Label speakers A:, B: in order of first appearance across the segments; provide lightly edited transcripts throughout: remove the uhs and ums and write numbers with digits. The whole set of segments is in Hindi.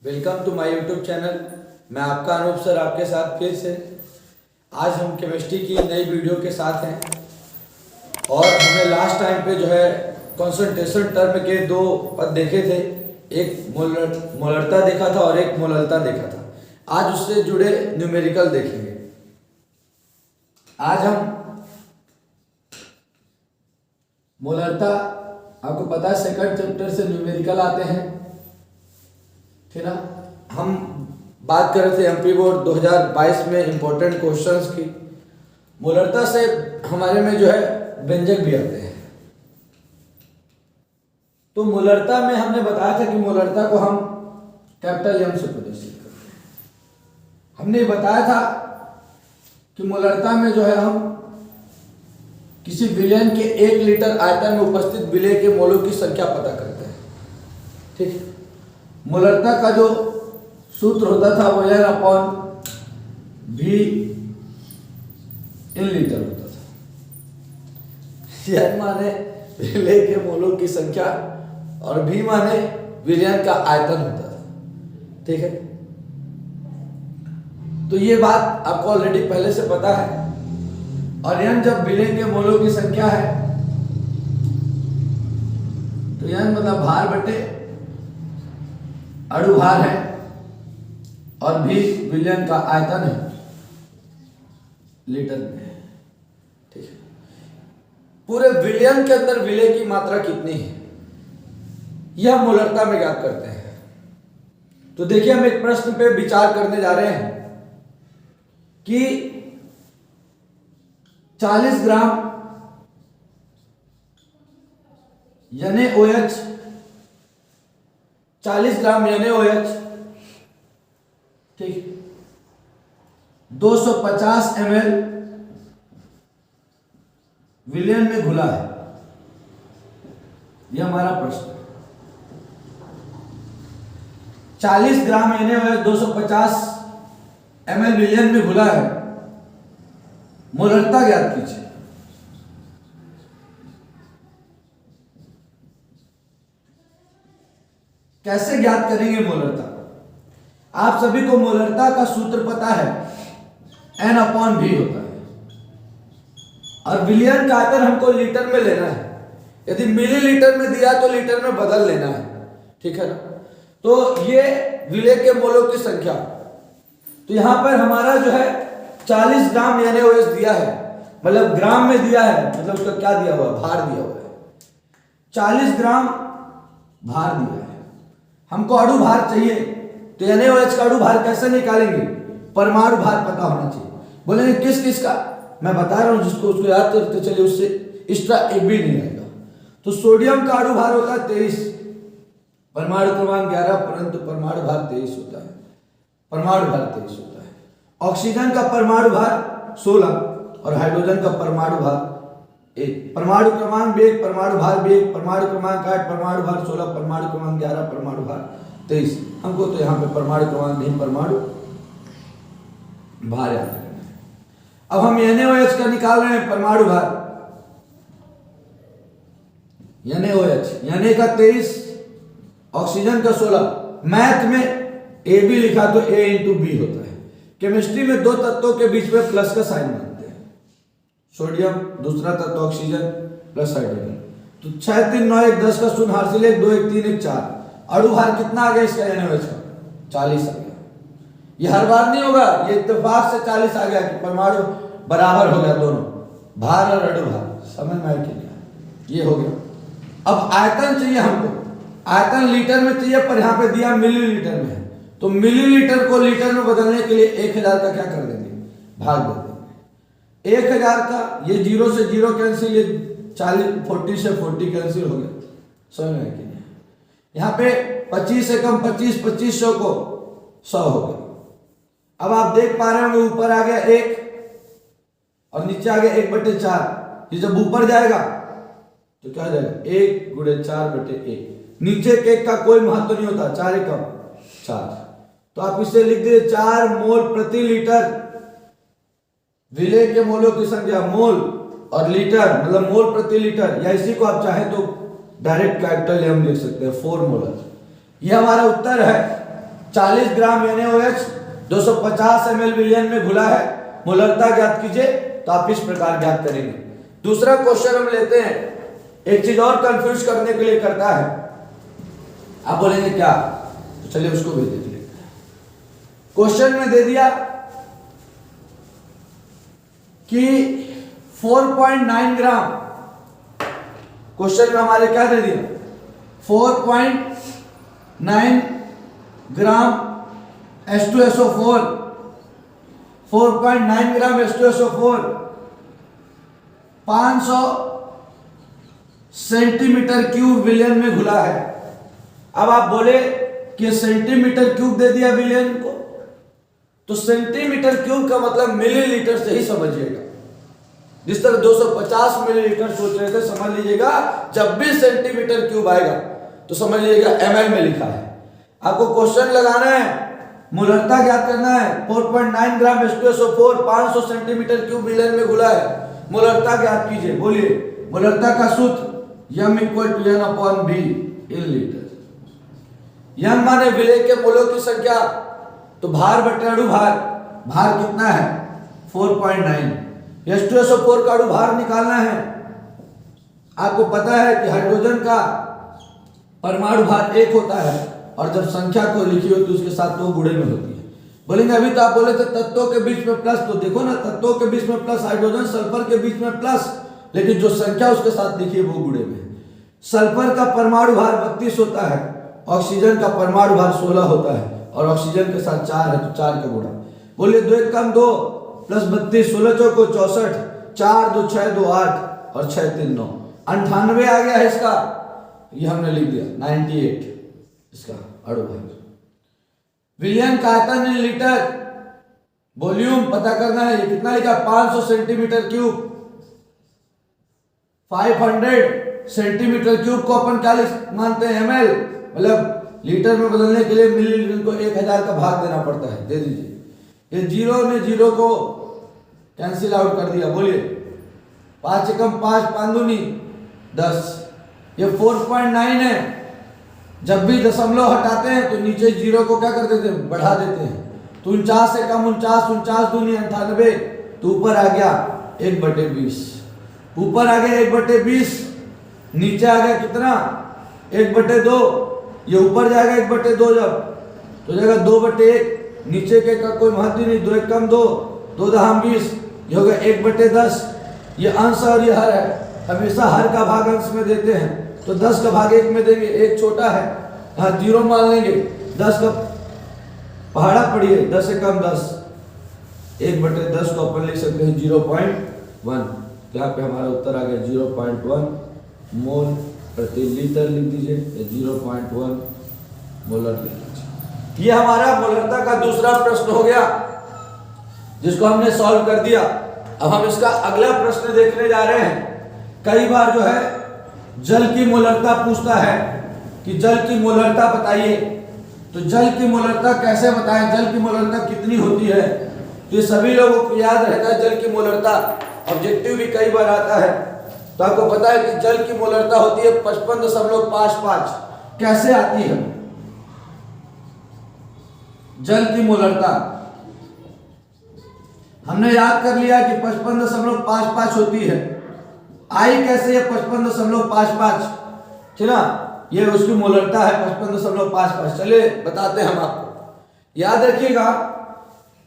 A: Welcome to my YouTube channel. मैं आपका अनूप सर आपके साथ फिर से। आज हम केमिस्ट्री की नई वीडियो के साथ हैं और हमने लास्ट टाइम पे जो है कंसंट्रेशन टर्म के दो पद देखे थे, एक मोलरता देखा था और एक मोललता देखा था। आज उससे जुड़े न्यूमेरिकल देखेंगे। आज हम मोलरता, आपको पता है सेकंड चैप्टर से न्यूमेरिकल आते हैं, ठीक ना। हम बात कर रहे थे एमपी बोर्ड 2022 में इंपॉर्टेंट क्वेश्चंस की। मोलरता से हमारे में जो है व्यंजक भी आते हैं। तो मोलरता में हमने बताया था कि मोलरता को हम कैपिटल एम से प्रदर्शित करते हैं। हमने बताया था कि मोलरता में जो है हम किसी विलयन के 1 लीटर आयतन में उपस्थित विलय के मोलों की संख्या पता करते हैं, ठीक है। मोलरता का जो सूत्र होता था वो N upon V in litre होता था। N माने विलय के मोलों की संख्या और V माने विलयन का आयतन होता था, ठीक है। तो ये बात आपको ऑलरेडी पहले से पता है। और N जब विलय के मोलों की संख्या है तो N मतलब भार बटे अणु भार है और भी विलयन का आयतन है लीटर में, ठीक है। पूरे विलयन के अंदर विलय की मात्रा कितनी है यह मोलरता में ज्ञात करते हैं। तो देखिए, हम एक प्रश्न पे विचार करने जा रहे हैं कि 40 ग्राम NaOH 40 ग्राम NaOH, ठीक, 250 ml विलयन में घुला है। यह हमारा प्रश्न है। 40 ग्राम NaOH 250 ml विलयन में घुला है। मोलरता ज्ञात कीजिए। कैसे ज्ञात करेंगे मोलरता? आप सभी को मोलरता का सूत्र पता है, N अपॉन V होता है। और विलयन का आयतन हमको लीटर में लेना है। यदि मिलीलीटर में दिया तो लीटर में बदल लेना है, ठीक है ना। तो ये विलय के मोलों की संख्या। तो यहां पर हमारा जो है 40 ग्राम NaOH दिया है, मतलब ग्राम में दिया है, मतलब उसका क्या दिया हुआ है, भार दिया हुआ है। 40 ग्राम भार दिया है। हमको अणु भार चाहिए, तो NaOH का अणु भार कैसे निकालेंगे? परमाणु भार पता होना चाहिए। बोलेंगे किस किस का? मैं बता रहा हूं, जिसको उसको याद करते चलिए, उससे एक्स्ट्रा एक भी नहीं आएगा। तो सोडियम का अणु भार होता है 23, परमाणु क्रमांक 11, परंतु परमाणु भार 23 होता है। परमाणु भार 23 होता है। ऑक्सीजन का परमाणु भार 16 और हाइड्रोजन का परमाणु भार 1। परमाणु क्रमांक 1, परमाणु भार 1, परमाणु क्रमांक 8, परमाणु भार 16, परमाणु क्रमांक 11, परमाणु भार 23। हमको तो यहाँ पे परमाणु क्रमांक नहीं, परमाणु भार याद करना है। अब हम NaOH का निकाल रहे हैं परमाणु भार। NaOH, Na का 23, ऑक्सीजन का 16। मैथ में A भी लिखा तो A इंटू B होता है। केमिस्ट्री में दो तत्वों के बीच में प्लस का साइन मानते हैं, सोडियम, दूसरा तत्व ऑक्सीजन प्लस हाइड्रोजन। तो 6 3 9 1 10 का शून्य हासिल 1 2 1 3 1 4। अणु भार कितना आ गया इसका NaOH का? 40 आ गया। ये हर बार नहीं होगा, ये इत्तेफाक से 40 आ गया कि परमाणु बराबर हो गया, दोनों भार और अणु भार समझ में आ गया। ये हो गया। अब आयतन चाहिए हमको। आयतन लीटर में चाहिए, पर यहाँ पे दिया मिलीलीटर में है। तो मिलीलीटर को लीटर में बदलने के लिए 1000 का क्या कर देंगे? भाग दे देंगे। 1000 का ये 0 से 0 कैंसिल, ये 40 से 40 कैंसिल हो गया। समझ में कि नहीं? यहाँ पे 25 से कम 25, 2500 को 100 हो गया। अब आप देख पा रहे होंगे ऊपर आ गया 1 और नीचे आ गया 1/4। ये जब ऊपर जाएगा तो क्या हो जाएगा? 1 × 4/1। नीचे के 1 का कोई महत्व नहीं होता, 4 कम 4। तो आप इसे लिख दीजिए 4 मोल प्रति लीटर। विलय के मोलों की संख्या मोल और लीटर मतलब मोल प्रति लीटर, या इसी को आप चाहे तो डायरेक्ट कैपिटल एम लिख सकते हैं, 4 मोलर। यह हमारा उत्तर है 40 ग्राम NaOH 250 ml विलयन में घुला है, मोलरता ज्ञात कीजिए। तो आप इस प्रकार ज्ञात करेंगे। दूसरा क्वेश्चन हम लेते हैं, एक चीज और कंफ्यूज करने के लिए करता है। आप बोलेंगे क्या, तो चलिए उसको भी देख लेते हैं। क्वेश्चन में दे दिया कि 4.9 ग्राम, क्वेश्चन में हमारे क्या दे दिया, 4.9 ग्राम H2SO4, 4.9 ग्राम H2SO4 500 सेंटीमीटर क्यूब विलयन में घुला है। अब आप बोले कि सेंटीमीटर क्यूब दे दिया विलयन को, तो सेंटीमीटर क्यूब का मतलब मिलीलीटर से ही समझिएगा। जिस तरह 250 मिलीलीटर सोच रहे थे, समझ लीजिएगा जब भी सेंटीमीटर क्यूब आएगा तो समझ लीजिएगा ml में लिखा है। आपको क्वेश्चन लगाना है, मोलरता ज्ञात करना है। 4.9 ग्राम H2SO4 500 सेंटीमीटर क्यूब विलयन में घुला है, मोलरता ज्ञात कीजिए। बोलिए, मोलरता का सूत्र m = n/v in litre. m माने विलय के मोलों की संख्या, तो भार बटे अणु भार, भार कितना है 4.9। H2SO4 का अणु भार निकालना है। आपको पता है कि हाइड्रोजन का परमाणु भार 1 होता है, और जब संख्या को लिखी होती है उसके साथ 2 गुणे में होती है। बोलेंगे अभी तो आप बोले थे तत्वों के बीच में प्लस, तो देखो ना तत्वों के बीच में प्लस, हाइड्रोजन सल्फर के बीच में प्लस, लेकिन जो संख्या उसके साथ लिखी है वो गुणे में। सल्फर का परमाणु भार 32 होता है, ऑक्सीजन का परमाणु भार 16 होता है, और ऑक्सीजन के साथ 4 है तो 4 का गुणा। बोलिए 2 × 1 = 2 प्लस 32, 16 × 4 = 64, 4 × 2 = 6, 2 = 8 और 6 × 3 = 9, 98 आ गया है इसका। ये हमने लिख दिया 98 इसका अणु भार। विलयन का आयतन इन लीटर, वॉल्यूम पता करना है। ये कितना लिखा, 500 सेंटीमीटर क्यूब। 500 सेंटीमीटर क्यूब को अपन क्या मानते हैं, ml, मतलब लीटर में बदलने के लिए मिलीलीटर को 1000 का भाग देना पड़ता है, दे दीजिए। ये जीरो ने जीरो को कैंसिल आउट कर दिया। बोलिए 5 × 5 = 5 दूनी 10। ये 4.9 है, जब भी दशमलव हटाते हैं तो नीचे जीरो को क्या कर देते हैं, बढ़ा देते हैं। तो 49 से कम 49, 49 दूनी 98, तो ऊपर आ गया 1/20, ऊपर आ गया 1/20, नीचे आ गया कितना 1/2। ये ऊपर जाएगा 1/2 जब, तो जाएगा 2/1, नीचे के का कोई महत्व नहीं। 2 × 1 = 2, 2 × 20, ये हो गया 1/10। ये अंश और ये हर है, हमेशा हर का भाग अंश में देते हैं, तो 10 का भाग 1 में देंगे, 1 छोटा है, हाँ 0 मान लेंगे। 10 का पहाड़ा पढ़िए, 10 से कम 10, 1/10 को अपन लिख सकते हैं 0.1। यहाँ पे हमारा उत्तर आ गया 0.1 मोल प्रति लीटर, लिख दीजिए 0.1 मोलर लिख दीजिए। ये हमारा मोलरता का दूसरा प्रश्न हो गया, जिसको हमने सॉल्व कर दिया। अब हम इसका अगला प्रश्न देखने जा रहे हैं। कई बार जो है जल की मोलरता पूछता है कि जल की मोलरता बताइए, तो जल की मोलरता कैसे बताएं, जल की मोलरता कितनी होती है। तो ये सभी लोगों को याद रहता है जल की मोलरता, ऑब्जेक्टिव भी कई बार आता है। तो आपको पता है कि जल की मोलरता होती है 55.55। कैसे आती है जल की मोलरता, हमने याद कर लिया कि 55.55 होती है। आई कैसे है 55.55, ठीक ना, ये उसकी मोलरता है 55.55। चलिए बताते हैं हम आपको। याद रखिएगा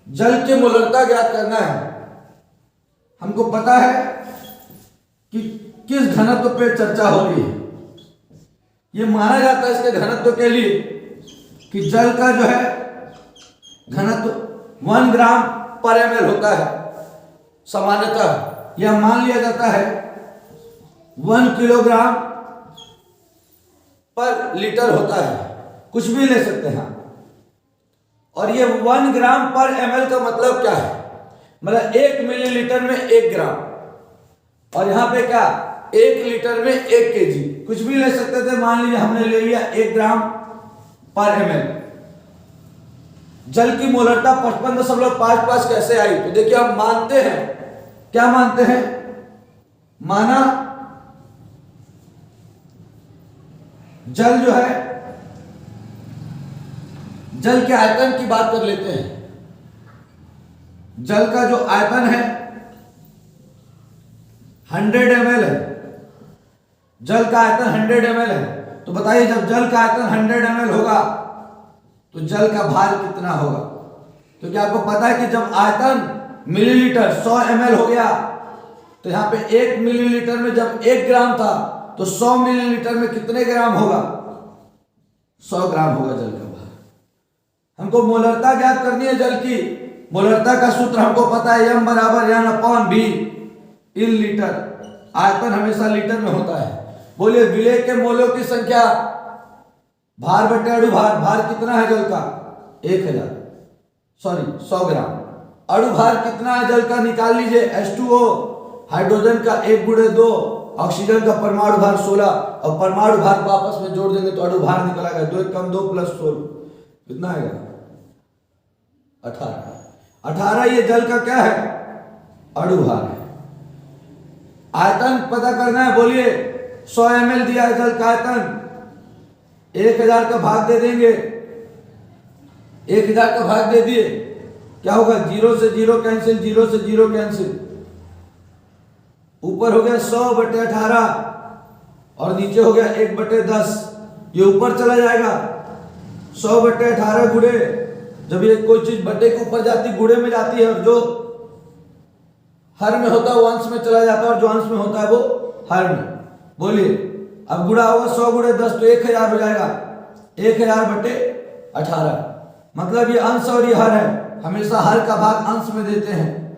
A: जल की मोलरता ज्ञात करना है। हमको पता है कि किस घनत्व पे चर्चा हो रही है। ये माना जाता है इसके घनत्व के लिए कि जल का जो है घनत्व 1 ग्राम पर ml होता है सामान्यतः। यह मान लिया जाता है 1 किलोग्राम पर लीटर होता है, कुछ भी ले सकते हैं। और ये 1 ग्राम पर ml का मतलब क्या है, मतलब 1 मिलीलीटर में 1 ग्राम, और यहां पे क्या 1 लीटर में 1 केजी, कुछ भी ले सकते थे। मान लीजिए हमने ले लिया 1 ग्राम पर ml। जल की मोलरता 55.55 कैसे आई, तो देखिए हम मानते हैं, क्या मानते हैं, माना जल जो है जल के आयतन की बात कर लेते हैं। जल का जो आयतन है 100 ml है। जल का आयतन 100 ml है। तो बताइए जब जल का आयतन 100 ml होगा तो जल का भार कितना होगा? क्योंकि आपको पता है कि जब आयतन मिलीलीटर 100 ml हो गया तो यहां पे 1 मिलीलीटर में जब 1 ग्राम था तो 100 मिलीलीटर में कितने ग्राम होगा? 100 ग्राम होगा जल का भार। हमको मोलरता ज्ञात करनी है जल की। मोलरता का सूत्र हमको पता है, m बराबर N/V इन लीटर। आयतन हमेशा लीटर में होता है। बोलिए विलेय के मोलों की संख्या भार बटे अणु भार। भार कितना है जल का? 100 ग्राम। अणु भार कितना है जल का? निकाल लीजिए। H2O हाइड्रोजन का 1/2, ऑक्सीजन का परमाणु भार 16 और परमाणु भार को आपस में जोड़ देंगे तो अणु भार निकल आएगा। 2 × 2 + 16 कितना आएगा? 18। ये जल का क्या है? अणु भार है। आयतन पता करना है। बोलिए 100 ml दिया है जल का आयतन, 1000 का भाग दे देंगे। 1000 का भाग दे दिए, क्या होगा? 0 से 0 कैंसिल, 0 से 0 कैंसिल। ऊपर हो गया 100/18 और नीचे हो गया 1/10। ये ऊपर चला जाएगा। 100/18 गुणे, जब ये कोई चीज बटे के ऊपर जाती गुणे में जाती है और जो हर में होता है वो अंश में चला जाता है और जो अंश में होता है वो हर में। बोलिए अब गुणा होगा 100 × 10 तो 1000 हो जाएगा। 1000/18 मतलब ये अंश और ये हर है। हमेशा हर का भाग अंश में देते हैं।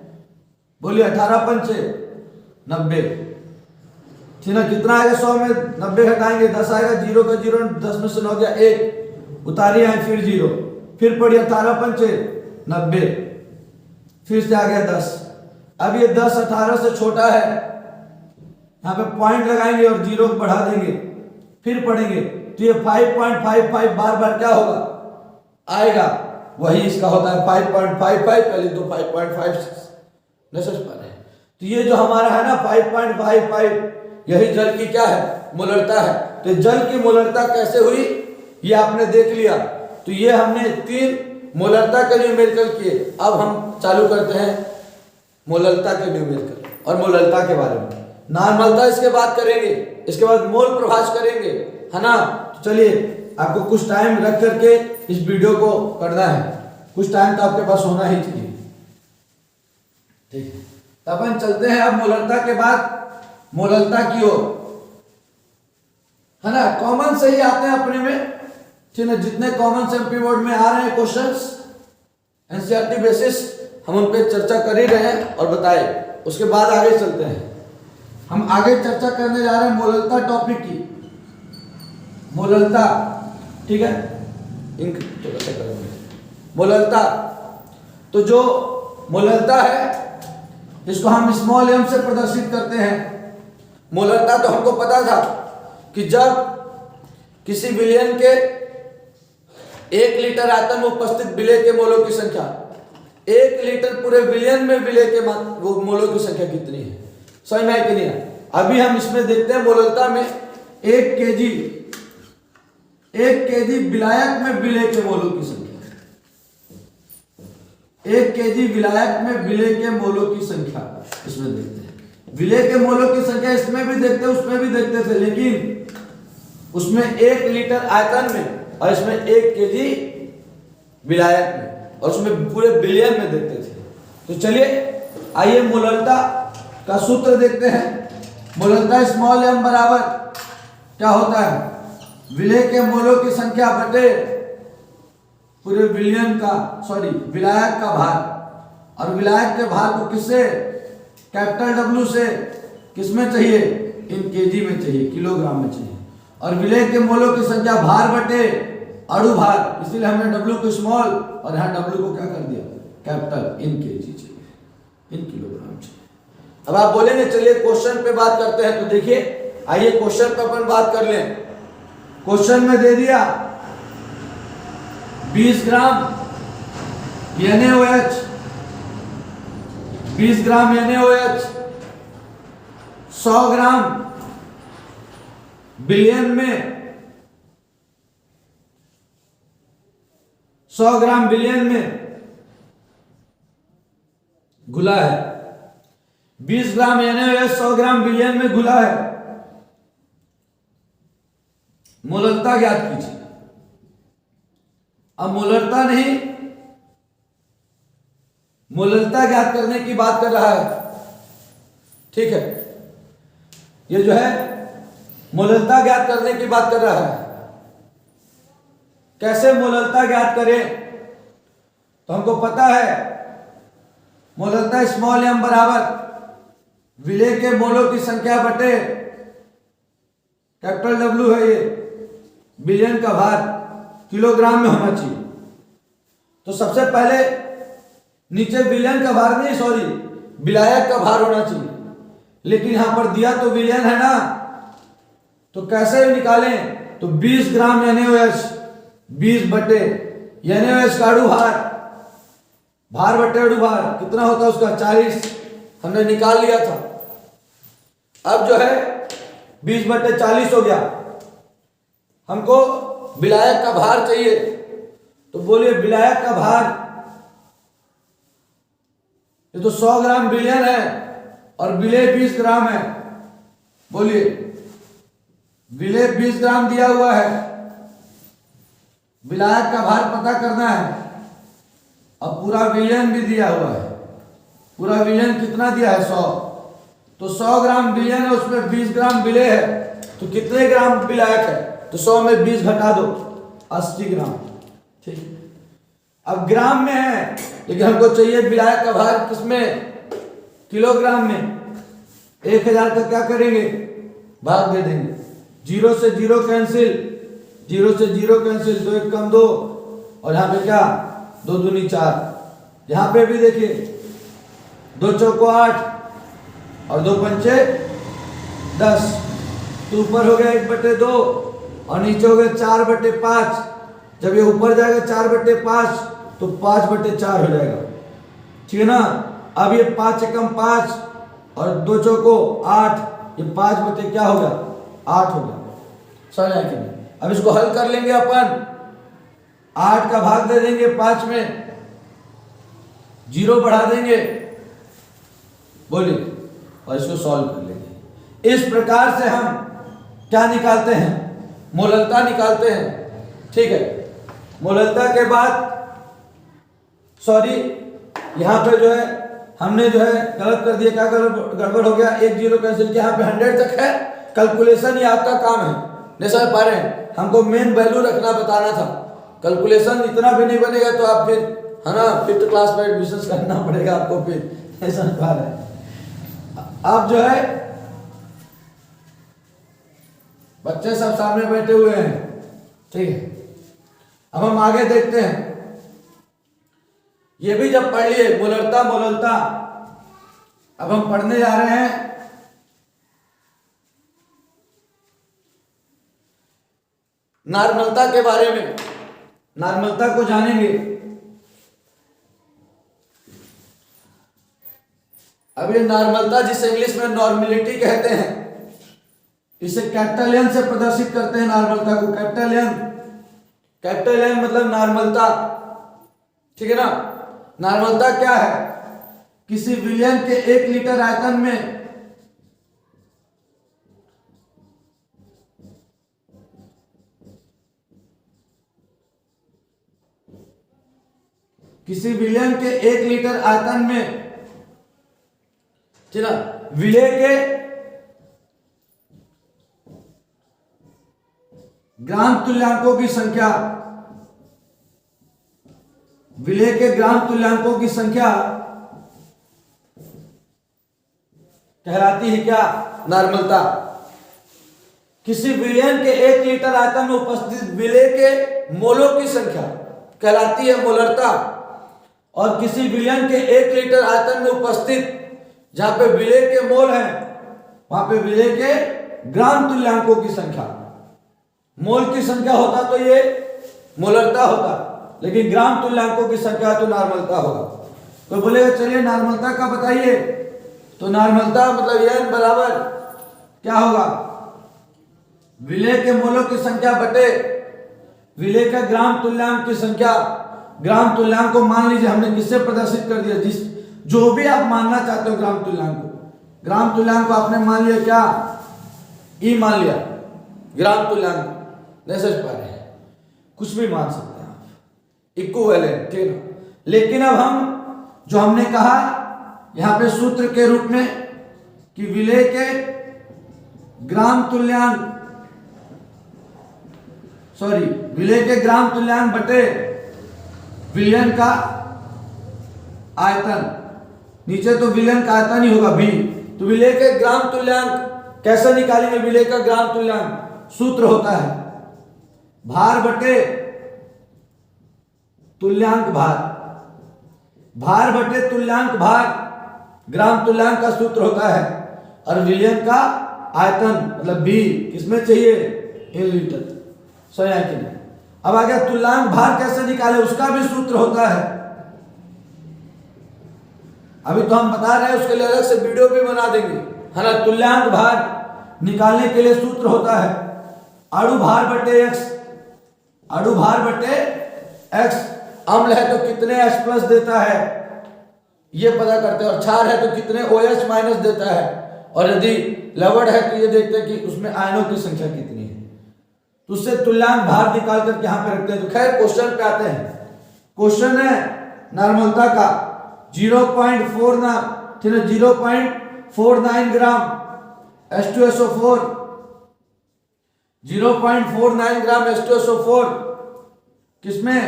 A: बोलिए 18 × 5 = 90। ठीक ना? कितना आएगा? 100 में 90 घटाएंगे 10 आएगा। 0 का 0, 10 में से 9 गया 1, उतारिए आए फिर 0, फिर पढ़िए 18 × 5 = 90, फिर से आ गया 10। अब ये 10 18 से छोटा है, यहां पे पॉइंट लगाएंगे और 0 को बढ़ा देंगे, फिर पढ़ेंगे तो ये 5.55 बार बार क्या होगा? आएगा। वही इसका होता है 5.55, पहले तो 5.56 नहीं समझ पा रहे। तो ये जो हमारा है ना 5.55, यही जल की क्या है? मोलरता है। तो जल की मोलरता कैसे हुई ये आपने देख लिया। तो ये हमने 3 मोलरता के न्यूमेरिकल किए। अब हम चालू करते हैं मोलरता के न्यूमेरिकल और मोलरता के बारे में। नॉर्मलता इसके बाद करेंगे, इसके बाद मोल प्रभाष करेंगे, है ना? तो चलिए आपको कुछ टाइम रख करके इस वीडियो को करना है। कुछ टाइम तो आपके पास होना ही चाहिए। ठीक है, तो अपन चलते हैं अब मोलरता के बाद मोलरता की ओर, है ना? कॉमन से ही आते हैं अपने में। ठीक है, जितने कॉमन से एमपी बोर्ड में आ रहे हैं क्वेश्चंस एनसीईआरटी बेसिस, हम उन पे चर्चा कर ही रहे हैं और बताए। उसके बाद आगे चलते हैं। हम आगे चर्चा करने जा रहे हैं मोलरता टॉपिक की। मोलरता, ठीक है, इंक थोड़ा सा करेंगे। मोलरता, तो जो मोलरता है इसको हम स्मॉल m से प्रदर्शित करते हैं। मोलरता तो हमको पता था कि जब किसी विलयन के 1 लीटर आयतन में उपस्थित विलेय के मोलों की संख्या, 1 लीटर पूरे विलयन में विलेय के वो मोलों की संख्या कितनी है। समझ में आया कि नहीं? अभी हम इसमें देखते हैं मोलरता में 1 केजी विलायक में विलेय के मोलों की संख्या। 1 केजी विलायक में विलेय के मोलों की संख्या इसमें देखते हैं। विलेय के मोलों की संख्या इसमें भी देखते, उसमें भी देखते थे, लेकिन उसमें 1 लीटर आयतन में और इसमें 1 केजी विलायक में, और उसमें पूरे बिलियन में देखते थे। तो चलिए आइए मोलरता का सूत्र देखते हैं। मोलरता स्मॉल m बराबर क्या होता है? विलेय के मोलों की संख्या बटे पूरे विलयन का, विलायक का भार। और विलायक के भार को किससे? कैपिटल W से। किसमें चाहिए? इन केजी में चाहिए, किलोग्राम में चाहिए। और विलेय के मोलों की संख्या भार बटे अणु भार, इसीलिए हमने W को स्मॉल और यहाँ W को क्या कर दिया? कैपिटल। इन केजी चाहिए, इन किलोग्राम चाहिए। अब आप बोलेंगे चलिए क्वेश्चन पे बात करते हैं। तो देखिए आइए क्वेश्चन पे अपन बात कर लें। क्वेश्चन में दे दिया 20 ग्राम NaOH, 20 ग्राम NaOH 100 ग्राम विलयन में 100 ग्राम बिलियन में घुला है, 20 ग्राम NaOH 100 ग्राम बिलियन में घुला है। मोलरता ज्ञात कीजिए। अब मोलरता नहीं, मोलरता ज्ञात करने की बात कर रहा है, ठीक है। ये जो है मोलरता ज्ञात करने की बात कर रहा है। कैसे मोलरता ज्ञात करें? तो हमको पता है मोलरता स्मॉल m बराबर विलेय के मोलों की संख्या बटे कैपिटल W है, ये बिलियन का भार किलोग्राम में होना चाहिए। तो सबसे पहले नीचे बिलियन का भार नहीं, सॉरी विलायक का भार होना चाहिए, लेकिन यहां पर दिया तो बिलियन है ना, तो कैसे निकालें? तो 20 ग्राम NaOH 20 बटे NaOH का अणु भार, भार बटे अणु भार कितना होता है उसका 40, हमने निकाल लिया था। अब जो है 20 बटे 40 हो गया। हमको विलायक का भार चाहिए, तो बोलिए विलायक का भार, ये तो 100 ग्राम बिलियन है और विलेय 20 ग्राम है। बोलिए विलेय 20 ग्राम दिया हुआ है, विलायक का भार पता करना है। अब पूरा बिलियन भी दिया हुआ है, पूरा बिलियन कितना दिया है 100, तो 100 ग्राम बिलियन है, उसमें 20 ग्राम विलेय है, तो कितने ग्राम विलायक है? तो 100 में 20 घटा दो, 80 ग्राम, ठीक। अब ग्राम में है, लेकिन हमको चाहिए विलायक का भार किसमें? किलोग्राम में। 1000 का क्या करेंगे? भाग दे देंगे, 0 से 0 कैंसिल, 0 से 0 कैंसिल, 2 1 कम 2, और यहाँ पे क्या 2 दूनी 4। यहाँ पे भी देखिए 2 चौको 8 और 2 पंचे 10, तो ऊपर हो गया 1/2 और नीचे हो गया 4/5। जब ये ऊपर जाएगा 4/5 तो 5/4 हो जाएगा, ठीक है ना। अब ये 5 एकम 5 और 2 चौको 8, ये 5 बटे क्या हो गया 8 हो गया, समझ आए कि नहीं? अब इसको हल कर लेंगे अपन, 8 का भाग दे देंगे 5 में, 0 बढ़ा देंगे, बोलिए, और इसको सॉल्व कर लेंगे। इस प्रकार से हम क्या निकालते हैं? मोलरता निकालते हैं, ठीक है। मोलरता के बाद सॉरी यहाँ पे जो है हमने जो है गलत कर दिया, क्या गड़बड़ हो गया, 1 0 कैंसिल किया, यहाँ पे 100 तक है। कैलकुलेशन ही आपका काम है, नहीं समझ पा रहे हैं? हमको मेन वैल्यू रखना बताना था, कैलकुलेशन इतना भी नहीं बनेगा तो आप फिर है ना 5th क्लास में एडमिशन करना पड़ेगा आपको, फिर नहीं समझ पा रहे हैं। अब जो है बच्चे सब सामने बैठे हुए हैं, ठीक है। अब हम आगे देखते हैं, ये भी जब पढ़ लिए मोलरता मोलरता, अब हम पढ़ने जा रहे हैं नॉर्मलता के बारे में, नॉर्मलता को जानेंगे। अब ये नॉर्मलता जिसे इंग्लिश में नॉर्मलिटी कहते हैं, इसे कैपिटल N से प्रदर्शित करते हैं नॉर्मलता को, कैपिटल N, कैपिटल N मतलब नॉर्मलता, ठीक है ना। नॉर्मलता क्या है? किसी विलियन के 1 लीटर आयतन में किसी विलियन के 1 लीटर आयतन में, ठीक है, विलेय के ग्राम तुल्यांकों की संख्या, विलेय के ग्राम तुल्यांकों की संख्या कहलाती है क्या? नॉर्मलता। किसी विलियन के 1 लीटर आयतन में उपस्थित विलेय के मोलों की संख्या कहलाती है मोलरता, और किसी विलियन के 1 लीटर आयतन में उपस्थित जहां पे विलेय के मोल हैं वहां पे विलेय के ग्राम तुल्यांकों की संख्या, मोल की संख्या होता तो ये मोलरता होता, लेकिन ग्राम तुल्यांकों की संख्या तो नॉर्मलता होगा। तो बोलेगा चलिए नॉर्मलता का बताइए, तो नॉर्मलता मतलब n बराबर क्या होगा? विलेय के मोलों की संख्या बटे विलेय का ग्राम तुल्यांक की संख्या, ग्राम तुल्यांक को मान लीजिए हमने किससे प्रदर्शित कर दिया, जिस जो भी आप मानना चाहते हो ग्राम तुल्यांक को, ग्राम तुल्यांक को आपने मान लिया क्या, ई मान लिया, ग्राम तुल्यांक नहीं समझ पा रहे हैं, कुछ भी मान सकते हैं आप, इक्विवेलेंट, ठीक है। लेकिन अब हम जो हमने कहा यहां पे सूत्र के रूप में कि विलेय के ग्राम तुल्यांक, सॉरी विलेय के ग्राम तुल्यांक बटे विलयन का आयतन, नीचे तो विलयन का आयतन ही होगा भी, तो विलेय के ग्राम तुल्यांक कैसे निकालेंगे, विलेय का ग्राम तुल्यांक सूत्र होता है भार बटे तुल्यांक भार, भार बटे तुल्यांक भार ग्राम तुल्यांक का सूत्र होता है, और विलयन का आयतन मतलब बी किसमें चाहिए, इन लीटर, सही है कि नहीं। अब आ गया तुल्यांक भार कैसे निकाले, उसका भी सूत्र होता है, अभी तो हम बता रहे हैं, उसके लिए अलग से वीडियो भी बना देंगे, है ना। तुल्यांक भार निकालने के लिए सूत्र होता है अणु भार बटे एक्स, अणु भार बटे एक्स, अम्ल है तो कितने H प्लस देता है ये पता करते हैं, और क्षार है तो कितने OH माइनस देता है, और यदि लवण है तो ये देखते हैं कि उसमें आयनों की संख्या कितनी है, तो उससे तुल्यांक भार निकाल करके यहां पे रखते हैं। तो खैर क्वेश्चन पे आते हैं, क्वेश्चन है नॉर्मलता का 0.49 ग्राम H2SO4, 0.49 ग्राम H2SO4 किसमें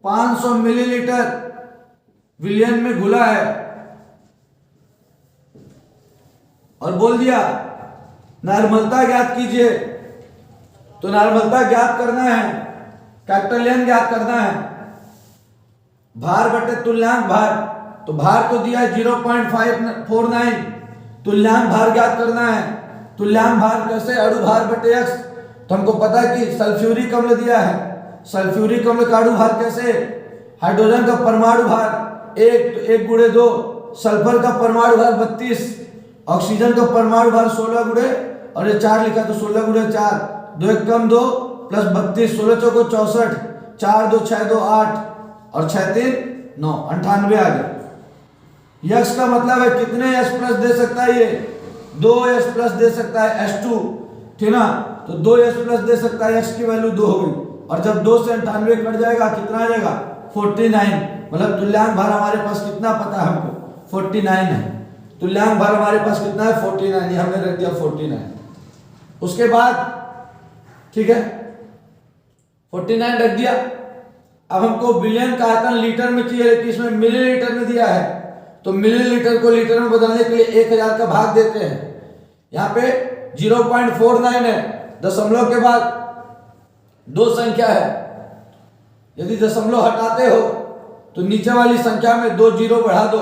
A: 500 मिलीलीटर विलयन में घुला है, और बोल दिया नॉर्मलता ज्ञात कीजिए, तो नॉर्मलता ज्ञात करना है, कैपिटल N ज्ञात करना है, भार बटे तुल्यांक भार, तो भार तो दिया है 0.549, तुल्यांक भार ज्ञात करना है, तुल्यांक भार कैसे, अणु भार बटे एक्स, तो हमको पता है कि सल्फ्यूरिक अम्ल दिया है, सल्फ्यूरिक अम्ल का अणु भार कैसे, हाइड्रोजन का परमाणु भार 1 तो 1 गुणे 2, सल्फर का परमाणु भार 32, ऑक्सीजन का परमाणु भार 16 गुणे, और ये 4 लिखा तो 16 गुणे 4, 2 1 कम 2 प्लस 32, 16 चौको 64, 4 2 6 2 8, और 6 3 9, 98 आ गया। यक्स का मतलब है कितने H प्लस दे सकता है, ये 2 H प्लस दे सकता है H2, ठीक ना, तो 2 H प्लस दे सकता है, X की वैल्यू 2 हो गई, और जब 2 से 98 कट जाएगा कितना आ जाएगा 49, मतलब तुल्यांक भार हमारे पास कितना पता है हमको 49 है, तुल्यांक भार हमारे पास कितना है 49, ये हमने रख दिया 49। उसके बाद ठीक है 49 रख दिया, अब हमको विलयन का आयतन लीटर में चाहिए, लेकिन इसमें मिलीलीटर में दिया है, तो मिलीलीटर को लीटर में बदलने के लिए 1000 का भाग देते हैं, यहाँ पे 0.49 है, दशमलव के बाद 2 संख्या है, यदि दशमलव हटाते हो तो नीचे वाली संख्या में 2 जीरो बढ़ा दो,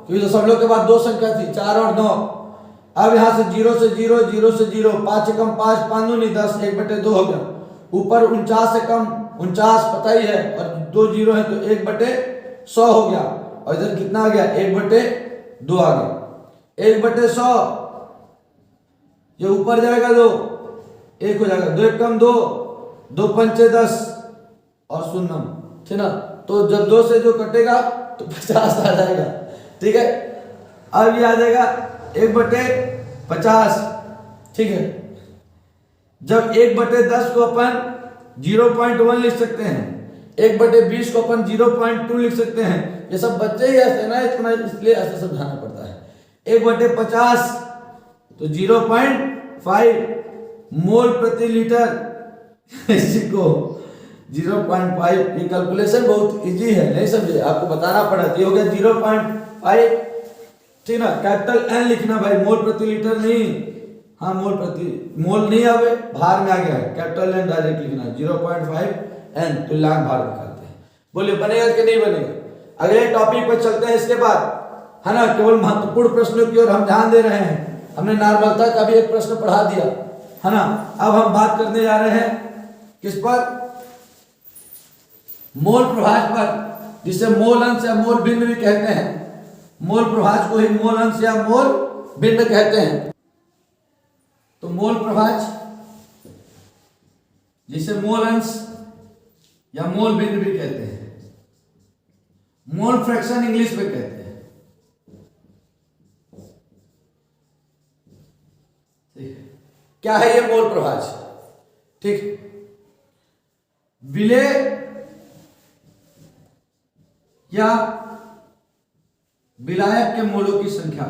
A: क्योंकि दशमलव के बाद 2 संख्या थी 4 और 9, अब यहाँ से 0 से 0, 0 से 0, 5 से कम 5, 5 दूनी 10, 1/2 हो गया, ऊपर 49 से कम 49 पता ही है, और 2 जीरो है तो 1/100 हो गया, और इधर कितना आ गया 1/2 आ गया, 1/100 ये ऊपर जाएगा 2, 1 हो जाएगा, 2 1 कम 2, 2 पंचे 10 और शून्यम, ठीक ना, तो जब 2 से जो कटेगा तो 50 आ जाएगा, ठीक है। अब ये आ जाएगा 1/50, ठीक है। जब 1/10 को अपन 0.1 लिख सकते हैं, 1/20 को अपन 0.2 लिख सकते हैं, ये सब बच्चे ही ऐसे ना, इतना इसलिए ऐसे समझाना पड़ता है। 1/50 तो 0.5 मोल प्रति लीटर, इसको 0.5, ये कैलकुलेशन बहुत इजी है, नहीं समझे, आपको बताना पड़ा, ये हो गया 0.5, ठीक ना, कैपिटल N लिखना भाई, मोल प्रति लीटर नहीं, हाँ मोल प्रति, मोल नहीं आवे, भार में आ गया है, कैपिटल N डायरेक्ट लिखना, 0.5 N तुल्यांक भार निकालते हैं, बोलिए बनेगा कि नहीं बनेगा। अगले टॉपिक पर चलते हैं इसके बाद, है ना, केवल महत्वपूर्ण प्रश्नों की ओर हम ध्यान दे रहे हैं, हमने नॉर्मलता का भी एक प्रश्न पढ़ा दिया, है ना। अब हम बात करने जा रहे हैं किस पर, मोल प्रभाज पर, जिसे मोल अंश या मोल भिन्न भी कहते हैं, मोल प्रभाज को ही मोल अंश या मोल भिन्न कहते हैं। तो मोल प्रभाज जिसे मोल अंश या मोल भिन्न भी कहते हैं, मोल फ्रैक्शन इंग्लिश में कहते हैं। ठीक है, क्या है ये मोल प्रभाज? ठीक, विलेय या विलायक के मोलों की संख्या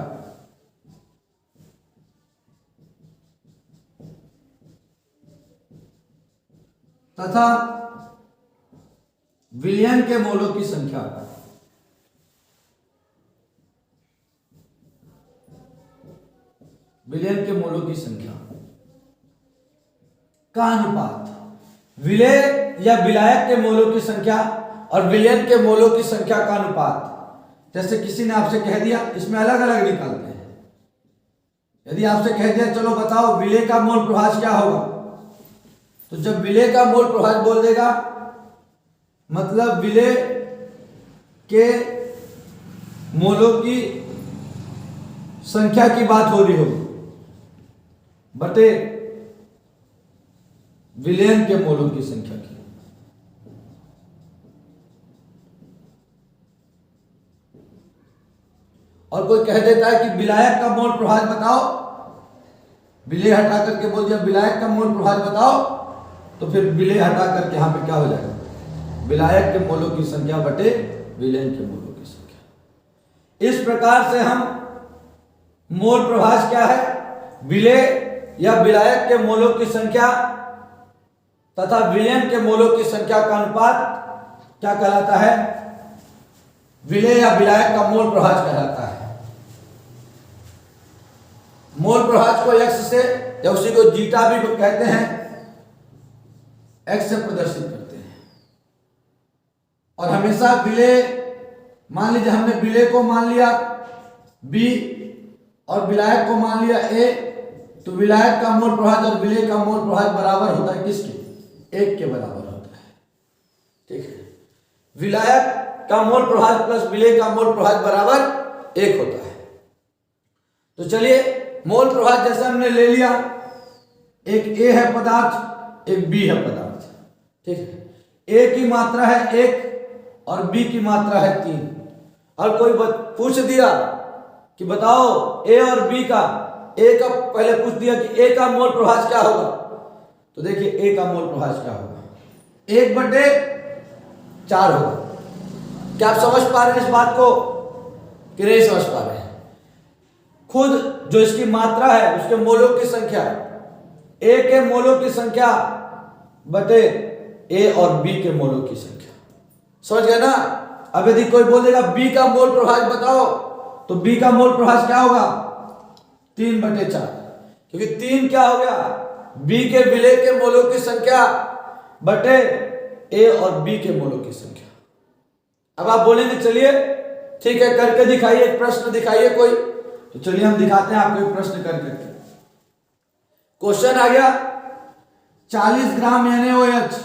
A: तथा विलयन के मोलों की संख्या विलयन के मोलों की संख्या का अनुपात, विलेय या विलायक के मोलों की संख्या और विलयन के मोलों की संख्या का अनुपात। जैसे किसी ने आपसे कह दिया, इसमें अलग अलग निकालते हैं। यदि आपसे कह दिया चलो बताओ विलेय का मोल प्रभाज क्या होगा, तो जब विलेय का मोल प्रभाज बोल देगा मतलब विलेय के मोलों की संख्या की बात हो रही होगी बटे विलयन के मोलों की संख्या की। और कोई कह देता है कि विलायक का मोल प्रभाज बताओ, विलेय हटा करके बोल दिया विलायक का मोल प्रभाज बताओ, तो फिर विलेय हटा करके यहां पे क्या हो जाएगा, विलायक के मोलों की संख्या बटे विलयन के मोलों की संख्या। इस प्रकार से हम मोल प्रभाज क्या है, विलेय या विलायक के मोलों की संख्या तथा विलयन के मोलों की संख्या का अनुपात क्या कहलाता है, विलेय या विलायक का मोल प्रभाज कहलाता है। मोल प्रभाज को x से या उसी को जीटा भी कहते हैं, x से प्रदर्शित करते हैं। और हमेशा विलेय, मान लीजिए हमने विलेय को मान लिया b और विलायक को मान लिया a, तो विलायक का मोल प्रभाज और विलेय का मोल प्रभाज बराबर होता है किसके, 1 के बराबर होता है। ठीक है, विलायक का मोल प्रभाज प्लस विलेय का मोल प्रभाज बराबर 1 होता है। तो चलिए मोल प्रभाज जैसे हमने ले लिया, एक A है पदार्थ, एक B है पदार्थ। ठीक है, A की मात्रा है 1 और B की मात्रा है 3। और कोई पूछ दिया कि बताओ A और B का, A का पहले पूछ दिया कि A का मोल प्रभाज क्या होगा, तो देखिए A का मोल प्रभाज क्या होगा, 1/4 होगा। क्या आप समझ पा रहे हैं इस बात को कि नहीं समझ पा रहे हैं? खुद जो इसकी मात्रा है उसके मोलों की संख्या, A के मोलों की संख्या बटे A और B के मोलों की संख्या। समझ गए ना? अब यदि कोई बोल देगा B का मोल प्रभाज बताओ, तो B का मोल प्रभाज क्या होगा, 3/4, क्योंकि 3 क्या हो गया, B के विलेय के मोलों की संख्या बटे A और B के मोलों की संख्या। अब आप बोलेंगे चलिए ठीक है करके दिखाइए, एक प्रश्न दिखाइए कोई, तो चलिए हम दिखाते हैं आपको एक प्रश्न करके। क्वेश्चन आ गया 40 ग्राम NaOH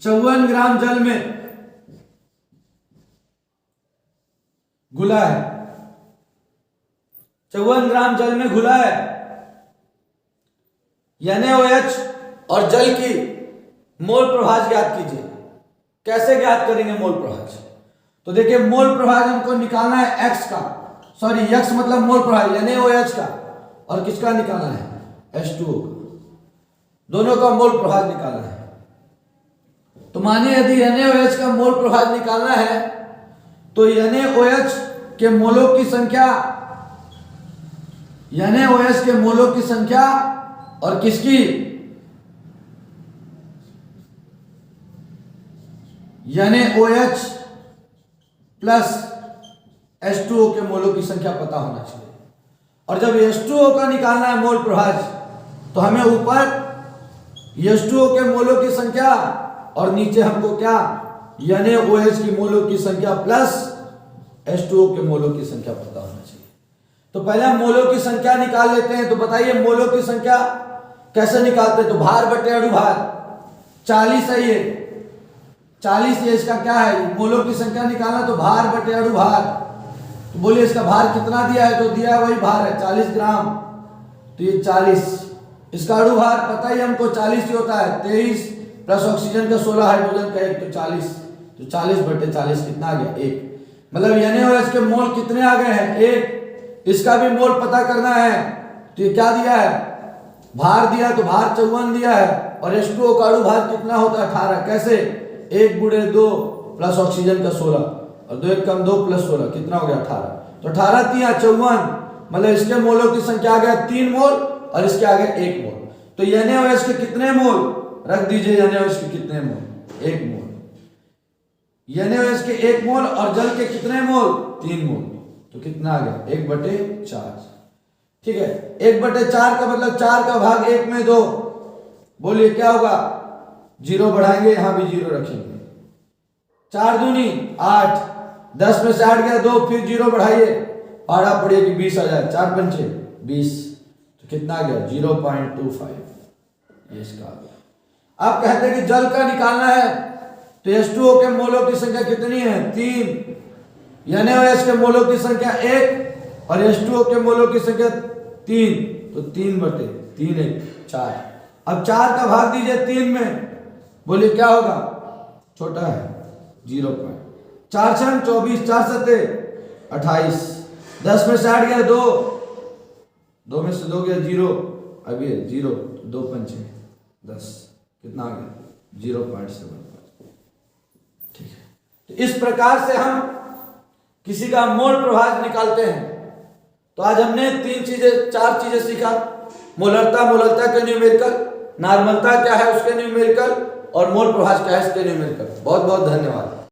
A: 54 ग्राम जल में घुला है, 54 ग्राम जल में घुला है। NaOH और जल की मोल प्रभाज ज्ञात कीजिए। कैसे ज्ञात करेंगे मोल प्रभाज? तो देखिए मोल प्रभाज हमको निकालना है x का, सॉरी x मतलब मोल प्रभाज NaOH का, और किसका निकालना है, H2O का। दोनों का मोल प्रभाज निकालना है। तो मानिए यदि NaOH का मोल प्रभाज निकालना है तो NaOH के मोलों की संख्या, NaOH के मोलों की संख्या और किसकी, NaOH प्लस H2O के मोलों की संख्या पता होना चाहिए। और जब H2O का निकालना है मोल प्रभाज, तो हमें ऊपर H2O के मोलों की संख्या और नीचे हमको क्या, NaOH की मोलों की संख्या प्लस H2O के मोलों की संख्या पता होना चाहिए। तो पहले हम मोलों की संख्या निकाल लेते हैं। तो बताइए मोलों की संख्या कैसे निकालते हैं? तो भार बटे अणुभार, 40 है ये, 40 ये इसका क्या है, मोलों की संख्या निकालना, तो भार बटे अणुभार। तो बोलिए इसका भार कितना दिया है, तो दिया है वही भार है 40 ग्राम, तो ये 40। इसका अणुभार पता ही हमको 40 ही होता है, 23 प्लस ऑक्सीजन का 16, हाइड्रोजन का 1, तो 40। तो 40/40 कितना आ गया? 1। मतलब NaOH के मोल कितने आ गए हैं? 1। इसका भी मोल पता करना है, तो ये क्या दिया है? भार दिया, तो भार 54 दिया है। और H2O का अणु भार कितना होता है? 18। कैसे? 1/2 प्लस ऑक्सीजन का 16 और 2 1 कम 2 प्लस 16 कितना हो गया? 18। तो 18 3 54, मतलब इसके मोलों की संख्या आ गया 3 मोल और इसके आ गया 1 मोल। तो NaOH के कितने मोल? रख दीजिए NaOH के कितने मोल? 1 मोल। NaOH के 1 मोल और जल के कितने मोल? 3 मोल। तो कितना आ गया? 1/4। ठीक है, 1/4 का मतलब 4 का भाग 1 में 2। बोलिए क्या होगा? 0 बढ़ाएंगे, यहां भी 0 रखेंगे। 4 दूनी 8, 10 में से 8 गया 2, फिर 0 बढ़ाइए, पारा पड़िए कि 20 आ जाए। 4 पंचे 20, तो कितना आ गया? 0.25। ये इसका आ गया। आप कहते हैं कि जल का निकालना है, तो H2O के मोलों की संख्या कितनी है? 3। NaOH के मोलों की संख्या 1 और H2O के मोलों की संख्या 3, तो 3/3 1 4। अब 4 का भाग दीजिए 3 में, बोलिए क्या होगा? छोटा है 0. 4 6 24, 4 7 28, 10 में से 8 गया 2, 2 में से 2 गया 0, अब ये 0, 2 पंचे 10, कितना आ गया? 0.75। ठीक है, तो इस प्रकार से हम किसी का मोल प्रभाव निकालते हैं। तो आज हमने 4 चीजें सीखा। मोलरता के न्यूमेरिकल, नॉर्मलता क्या है उसके न्यूमेरिकल, और मोल प्रभाव क्या है इसके न्यूमेरिकल। बहुत बहुत धन्यवाद।